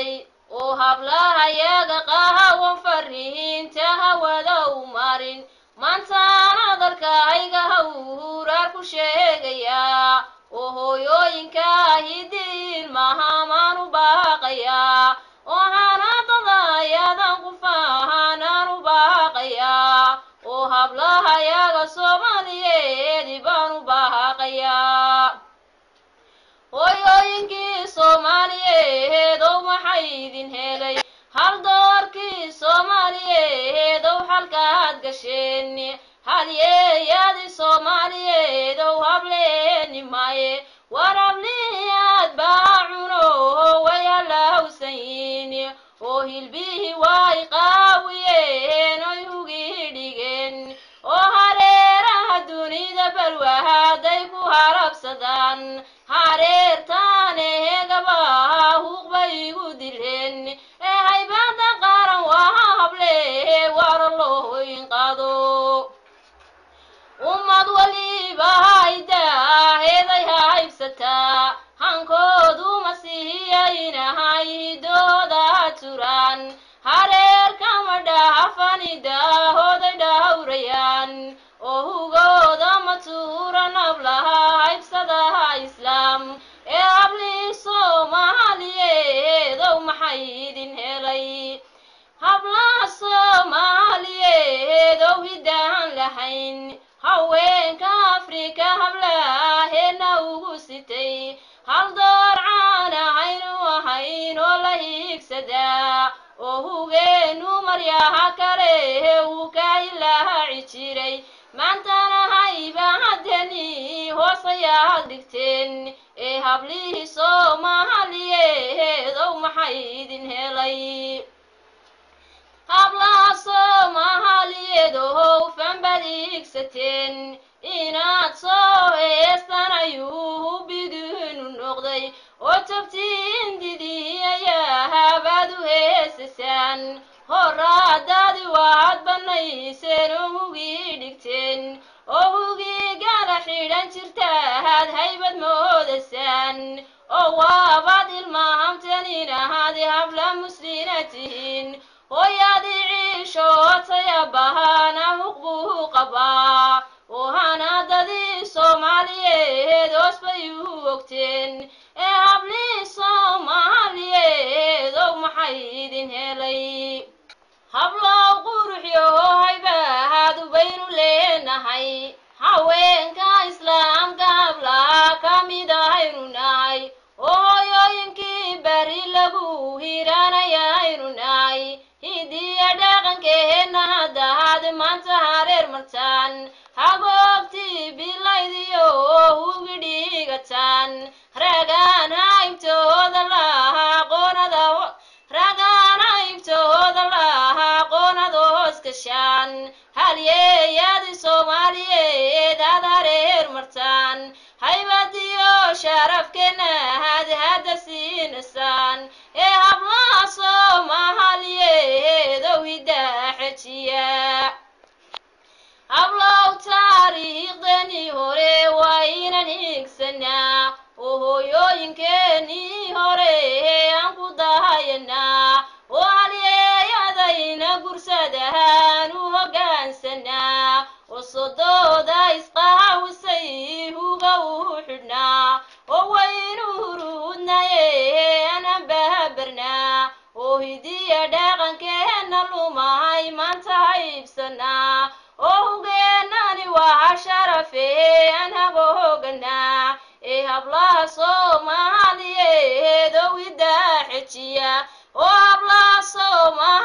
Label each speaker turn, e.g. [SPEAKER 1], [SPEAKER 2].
[SPEAKER 1] هوي وهبلها يقاها وفرهين تهودا ومارين مانتانا دلكا ايغا هورار كشيغيا وهويوينكا هيدين مهامان باقيا وهانا تضايا قفاهانا باقيا وهبلها يقا صوماليين بانو باقيا hooyooyinkii Soomaaliyeedow maxay idin helay hal doorkii Soomaaliyeedow halkaad gasheen halyeeyadii Soomaaliyeedow hableeni maaye warabliyaad baa cuno way halawsayn oo hilbihii way qaawiyeen oy hugii dhigeen oo hareeraha dunida balwahaaday ku harabsadaan hareertaane hegabaha huuqbay igu dileen ee haybada qaran waa hable wara loo inqaado ummad waliba haydaheeday haybsataa hankoodu masiihiyaynahay hidooda turaan hareerkama dhaafanidaahooday dhawrayaan oo hugooda matuura nablaha haybsadaha islaam ee hablii Soomaaliyeedow maxay idin helay hablaha Soomaaliyeedow hidaan lahayn haweenka Afrika hablaheena ugu sitay hal door caana haynu ahayn oo la hiigsadaa oo hugeenu maryaha kale uu ka ilaaci jiray maantana haybahadeni hoosayaad dhigteen ee hablihii Soomaaliyeedow maxay idin helay hablaha Soomaaliyeedow fanbad igsateen inaad soo heestan ayuu biduunu noqday oo tabtiin didiyaya habaad u heesasaan horaadaadi waad banayseen oo hugii dhigteen oo hugii gaala xidhan jirtaad haybad moodasaan oo waabaad ilmahamteen inahaadi habla muslina tihiin hooyadii ciishootaya bahana huqbuu qabaa oo hanaadadii Soomaaliyeed hoosbay u ogteen ee hablii Soomaaliyeedow maxay idin helay hablow quruxyo haybahaad baynu leenahay haweenka islaamka hablaha ka mid ahaynu nahay oo hooyooyinkii bari lagu hiranayaynu nahay hidiya dhaqankeena haddaad maanta hareer martaan hagoogtii bilaydiyo hugi dhigataan ragaan haybtooda laha qoonada hoos gashaan halyeeyadii Soomaaliyeed aad hareer martaan haybadiyo sharafkeena hadda siinasaan ee hablaha Soomaaliyeedow hidaa xajiya hablow taariikhdanii hore waa inaan higsanaa oo hooyooyinkeenii hore aan ku dahayanaa oo halyeeyadayna gursadahaan u hoggaansanaa oo sodooda isqaawisay huga u xidhnaa oo waynu hurudnaye aanan bahabarnaa oo hidiya dhaqankeena lumahay maanta haybsanaa oo hugeenani waa sharafe aan hagooganaa ee hablaha Soomaaliyeedow hidaa xajiya oo hablaha Soomaaliyeed